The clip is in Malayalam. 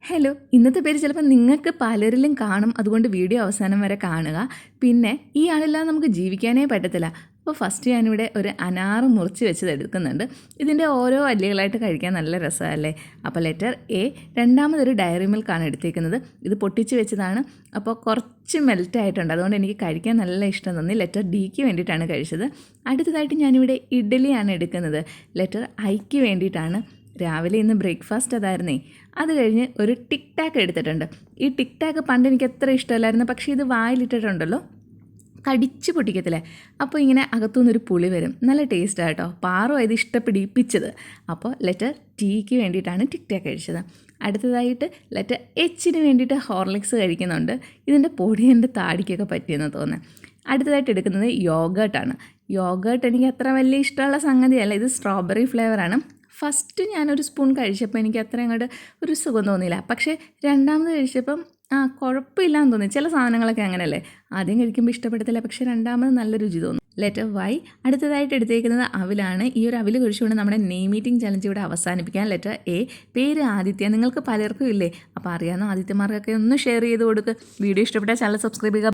ഹലോ, ഇന്നത്തെ പേര് ചിലപ്പോൾ നിങ്ങൾക്ക് പലരിലും കാണും. അതുകൊണ്ട് വീഡിയോ അവസാനം വരെ കാണുക. പിന്നെ ഈ ആളില്ലാതെ നമുക്ക് ജീവിക്കാനേ പറ്റത്തില്ല. അപ്പോൾ ഫസ്റ്റ് ഞാനിവിടെ ഒരു അനാറ് മുറിച്ച് വെച്ചത് എടുക്കുന്നുണ്ട്. ഇതിൻ്റെ ഓരോ അല്ലികളായിട്ട് കഴിക്കാൻ നല്ല രസമല്ലേ. അപ്പോൾ ലെറ്റർ എ, രണ്ടാമതൊരു ഡയറി മിൽക്കാണ് എടുത്തേക്കുന്നത്. ഇത് പൊട്ടിച്ച് വെച്ചതാണ്. അപ്പോൾ കുറച്ച് മെൽറ്റ് ആയിട്ടുണ്ട്, അതുകൊണ്ട് എനിക്ക് കഴിക്കാൻ നല്ല ഇഷ്ടം തോന്നി. ലെറ്റർ ഡിക്ക് വേണ്ടിയിട്ടാണ് കഴിച്ചത്. അടുത്തതായിട്ട് ഞാനിവിടെ ഇഡ്ഡലിയാണ് എടുക്കുന്നത്. ലെറ്റർ ഐക്ക് വേണ്ടിയിട്ടാണ്. രാവിലെ ഇന്ന് ബ്രേക്ക്ഫാസ്റ്റ് അതായിരുന്നേ. അത് കഴിഞ്ഞ് ഒരു ടിക് ടാക്ക് എടുത്തിട്ടുണ്ട്. ഈ ടിക് ടാക്ക് പണ്ട് എനിക്ക് അത്ര ഇഷ്ടമല്ലായിരുന്നു, പക്ഷേ ഇത് വായിലിട്ടിട്ടുണ്ടല്ലോ കടിച്ച് പൊട്ടിക്കത്തില്ലേ, അപ്പോൾ ഇങ്ങനെ അകത്തുനിന്നൊരു പുളി വരും. നല്ല ടേസ്റ്റാണ് കേട്ടോ. പാറോ ഇത് ഇഷ്ടപ്പെടിപ്പിച്ചത്. അപ്പോൾ ലെറ്റർ ടിക്ക് വേണ്ടിയിട്ടാണ് ടിക് ടാക്ക് കഴിച്ചത്. അടുത്തതായിട്ട് ലെറ്റർ എച്ചിന് വേണ്ടിയിട്ട് ഹോർലിക്സ് കഴിക്കുന്നുണ്ട്. ഇതിൻ്റെ പൊടി എൻ്റെ താടിക്കൊക്കെ പറ്റിയെന്ന് തോന്നുന്നത്. അടുത്തതായിട്ട് എടുക്കുന്നത് യോഗേർട്ടാണ്. യോഗേർട്ട് എനിക്ക് അത്ര വലിയ ഇഷ്ടമുള്ള സംഗതിയല്ല. ഇത് സ്ട്രോബെറി ഫ്ലേവറാണ്. ഫസ്റ്റ് ഞാനൊരു സ്പൂൺ കഴിച്ചപ്പോൾ എനിക്ക് അത്ര അങ്ങോട്ട് ഒരു സുഖം തോന്നിയില്ല. പക്ഷേ രണ്ടാമത് കഴിച്ചപ്പം കുഴപ്പമില്ലാന്ന് തോന്നി. ചില സാധനങ്ങളൊക്കെ അങ്ങനെയല്ലേ, ആദ്യം കഴിക്കുമ്പോൾ ഇഷ്ടപ്പെടത്തില്ല, പക്ഷേ രണ്ടാമത് നല്ല രുചി തോന്നും. Letter Y. അടുത്തതായിട്ട് എടുത്തേക്കുന്നത് അവിലാണ്. ഈ ഒരു അവിൽ കഴിച്ചുകൊണ്ട് നമ്മുടെ നെയ് മീറ്റിംഗ് ചലഞ്ച് ഇവിടെ അവസാനിപ്പിക്കാൻ. ലെറ്റർ എ, പേര് ആദിത്യ. നിങ്ങൾക്ക് പലർക്കും ഇല്ലേ, അപ്പോൾ അറിയാവുന്ന ആദിത്യമാർക്കൊക്കെ ഒന്ന് ഷെയർ ചെയ്ത് കൊടുക്കുക. വീഡിയോ ഇഷ്ടപ്പെട്ടാൽ ചാനൽ സബ്സ്ക്രൈബ് ചെയ്യുക.